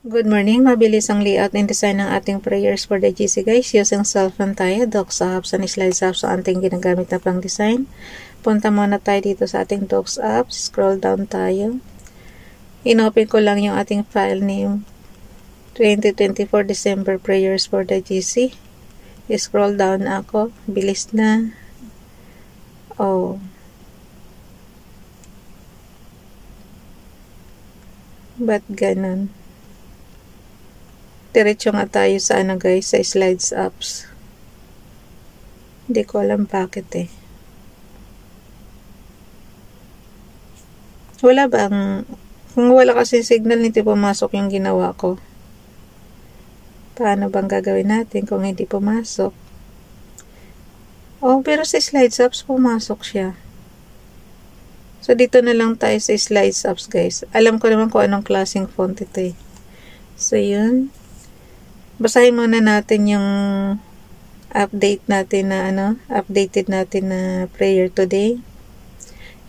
Good morning! Mabilis ang layout and design ng ating prayers for the GC guys. Using cellphone tayo, Docs apps and slides apps ang ating ginagamit na pang design. Punta muna tayo dito sa ating Docs apps. Scroll down tayo. Inopen ko lang yung ating file name 2024 December prayers for the GC. I-scroll down ako. Bilis na. Oh. Ba't ganun? Diretso nga tayo sa guys, sa slides apps. Hindi ko alam bakit eh. Wala bang, kung wala kasi signal, hindi pumasok yung ginawa ko. Paano bang gagawin natin kung hindi pumasok? Oh, pero sa slides apps, pumasok siya. So, dito na lang tayo sa slides apps guys. Alam ko naman kung anong klaseng font ito eh. So, yun. Basahin muna natin yung updated natin na prayer today.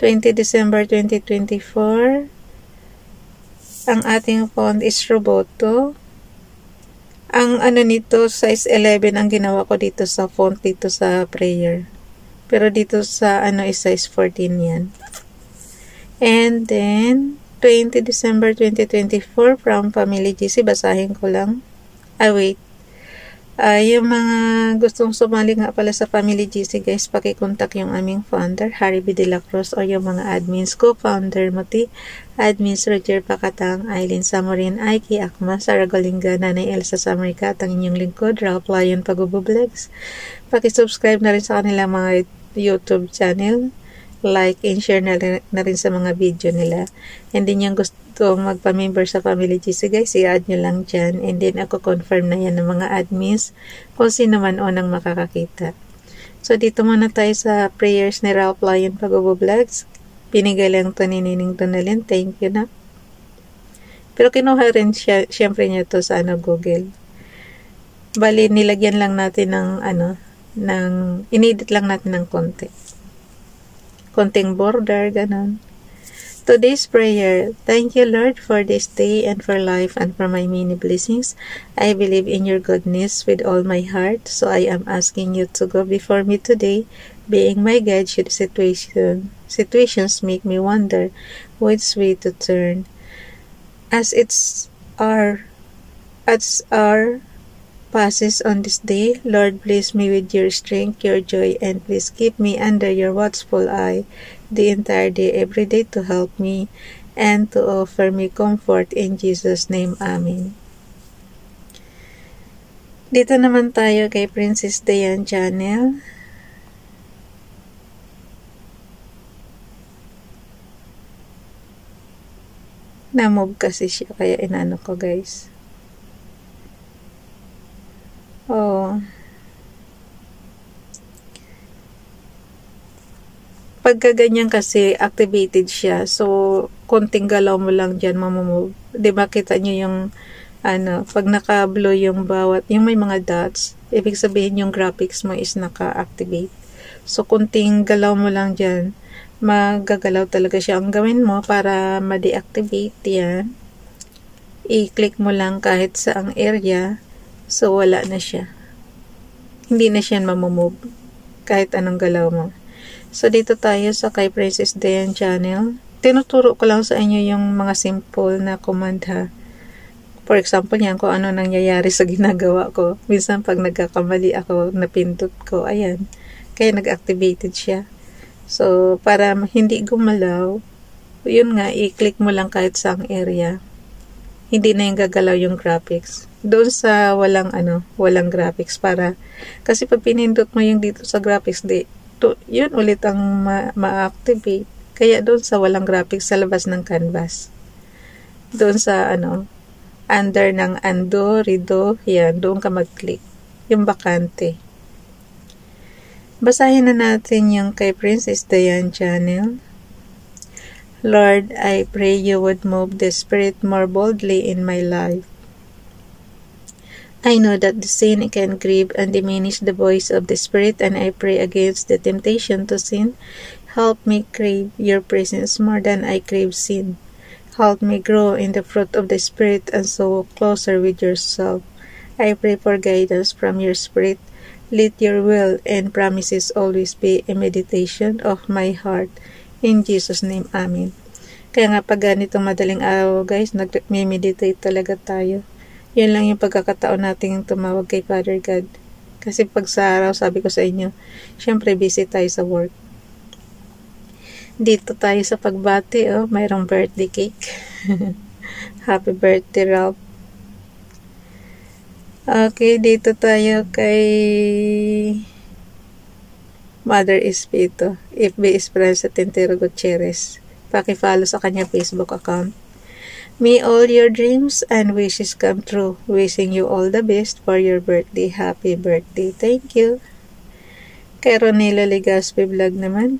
20 December 2024. Ang ating font is Roboto. Ang nito, size 11 ang ginawa ko dito sa font dito sa prayer. Pero dito sa is size 14 yan. And then, 20 December 2024 from Family GC. Basahin ko lang. Wait. Yung mga gustong sumali nga pala sa Family GC guys, pakikontak yung aming founder, Harry B. De La Cruz, o yung mga admins ko, founder Mati, admins Roger Pakatang, Aileen Samorin, Aiki Akma, Sara Galinga, Nanay Elsa Samarika, at ang inyong lingkod, Ralph Lion Pagubublegs. Pakisubscribe na rin sa kanilang mga YouTube channel, like and share na rin sa mga video nila. And then yung gusto magpa-member sa Family GC guys, i-add nyo lang dyan. And then ako confirm na yan ng mga admins kung sino man unang makakakita. So dito muna tayo sa prayers ni Ralph Lion Pagubublegs. Pinigay lang ito ni Nining Donalyn. Thank you na. Pero kinuha rin siya, syempre niya to sa Google. Bali, nilagyan lang natin ng inedit lang natin ng konting border, ganon. Today's prayer. Thank you, Lord, for this day and for life and for my many blessings. I believe in your goodness with all my heart, so I am asking you to go before me today, being my guide should situations make me wonder which way to turn. As our passes on this day, Lord, bless me with your strength, your joy, and please keep me under your watchful eye the entire day, every day, to help me and to offer me comfort in Jesus' name. Amen. Dito naman tayo kay Princess Dayan Channel. Na-move kasi siya, kaya inano ko guys. Oh. Pagka ganyan kasi, activated siya. So, konting galaw mo lang dyan, mamamove. Diba, kita nyo yung, pag naka-blow yung yung may mga dots, ibig sabihin yung graphics mo is naka-activate. So, konting galaw mo lang dyan, magagalaw talaga siya. Ang gawin mo para ma-deactivate yan, i-click mo lang kahit saang area, so wala na siya. Hindi na siya mamamove, kahit anong galaw mo. So, dito tayo sa kay Princess Dayan Channel. Tinuturo ko lang sa inyo yung mga simple na command ha. For example, yan kung ano nangyayari sa ginagawa ko. Minsan, pag nagkakamali ako, napindot ko, ayan. Kaya nag-activated siya. So, para hindi gumalaw, yun nga, i-click mo lang kahit saang area. Hindi na yung gagalaw yung graphics. Doon sa walang graphics para, kasi pag pinindot mo yung dito sa graphics, yun ulit ang ma-activate. Kaya doon sa walang graphics sa labas ng canvas. Doon sa under ng undo, redo, yan, doon ka mag-click. Yung bakante. Basahin na natin yung kay Princess Dayan Channel. Lord, I pray you would move the Spirit more boldly in my life. I know that the sin can grieve and diminish the voice of the Spirit, and I pray against the temptation to sin. Help me crave your presence more than I crave sin. Help me grow in the fruit of the Spirit and so walk closer with yourself. I pray for guidance from your Spirit. Let your will and promises always be a meditation of my heart. In Jesus' name, Amen. Kaya nga pag ganitong madaling araw guys, nag-meditate talaga tayo. Yun lang yung pagkakataon natin tumawag kay Father God. Kasi pag sa araw, sabi ko sa inyo, syempre busy tayo sa work. Dito tayo sa pagbati, mayroong birthday cake. Happy birthday, Ralph. Okay, dito tayo kay Mother Espito. FB Esperanza Tintero Gutierrez. Paki-follow sa kanya Facebook account. May all your dreams and wishes come true. Wishing you all the best for your birthday. Happy birthday. Thank you. Kay Ronelo Legaspi Vlog naman.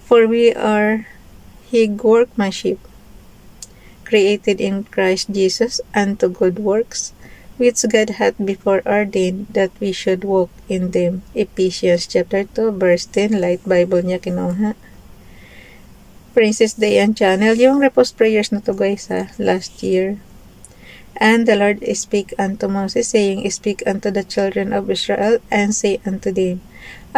For we are His workmanship, created in Christ Jesus unto good works, which God hath before ordained that we should walk in them. Ephesians chapter 2 verse 10. Light Bible niya kinuha. Princess Dayan channel, yung repost prayers na to guys last year. And the Lord spake unto Moses, saying, Speak unto the children of Israel, and say unto them,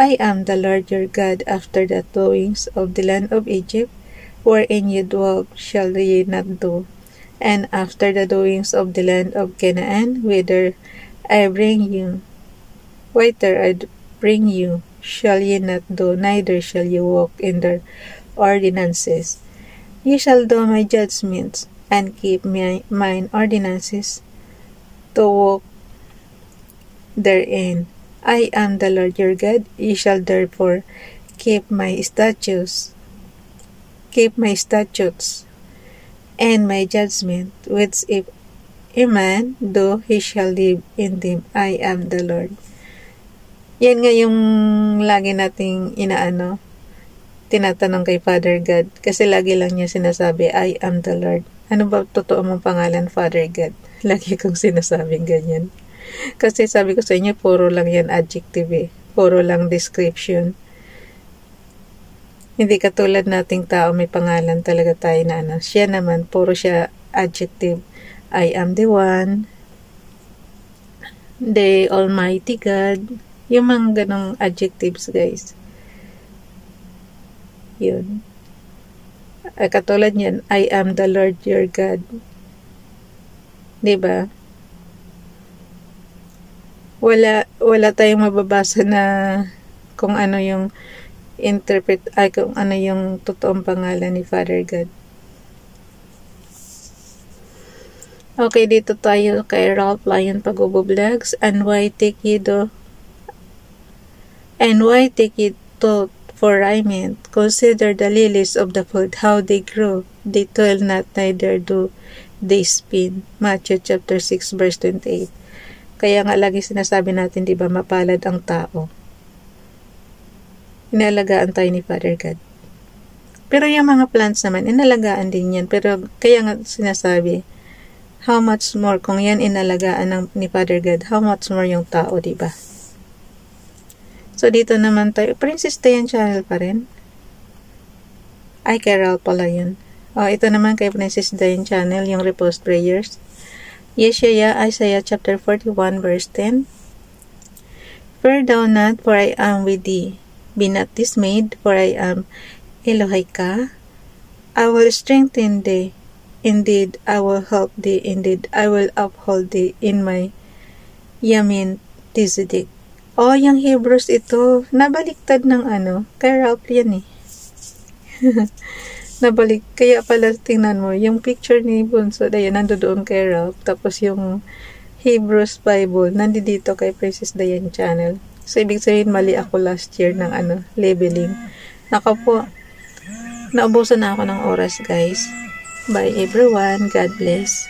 I am the Lord your God. After the doings of the land of Egypt, wherein ye dwelt, shall ye not do. And after the doings of the land of Canaan, whither I bring you, shall ye not do, neither shall ye walk in their ordinances. Ye shall do my judgments, and keep mine ordinances, to walk therein. I am the Lord your God. Ye shall therefore keep my statutes, and my judgment, which if a man do, he shall live in them. I am the Lord. Yan nga yung lagi nating tinatanong kay Father God. Kasi lagi lang niya sinasabi, I am the Lord. Ano ba totoo mong pangalan, Father God? Lagi kong sinasabing ganyan. Kasi sabi ko sa inyo, puro lang yan adjective Puro lang description. Hindi katulad nating tao, may pangalan talaga tayo na Siya naman, puro siya adjective. I am the one, the Almighty God. Yung mga ganong adjectives, guys. Yun. Katulad niyan, I am the Lord your God. Diba? Wala tayong mababasa na kung ano yung kung ano yung totoong pangalan ni Father God. Okay, dito tayo kay Ralph Lion Pagubo Vlogs. And why take ye thought for raiment? Consider the lilies of the field, how they grow. They toil not, neither do they spin. Matthew chapter 6 verse 28. Kaya nga lagi sinasabi natin, di ba, mapalad ang tao. Inalagaan tayo ni Father God. Pero yung mga plants naman, inalagaan din yan. Pero kaya nga sinasabi, how much more, kung yan inalagaan ni Father God, how much more yung tao, di ba? So, dito naman tayo. Princess Dayan channel pa rin. Ay, kay Ralph pala yun. Ito naman kay Princess Dayan channel, yung repost prayers. Yeshaya, Isaiah chapter 41 verse 10. Fear thou not, for I am with thee. Be not dismayed, for I am Elohika. I will strengthen thee. Indeed, I will help thee. Indeed, I will uphold thee in my yamin tizidik. Yung Hebrews ito, nabaliktad ng kay Ralph yan Nabalik, kaya pala tingnan mo, yung picture ni Bunso, ayan, nandoon kay Ralph, tapos yung Hebrews Bible, nandito kay Princess Dayan channel. So, ibig sabihin, mali ako last year ng labeling. Nako po, naubusan na ako ng oras, guys. Bye everyone, God bless.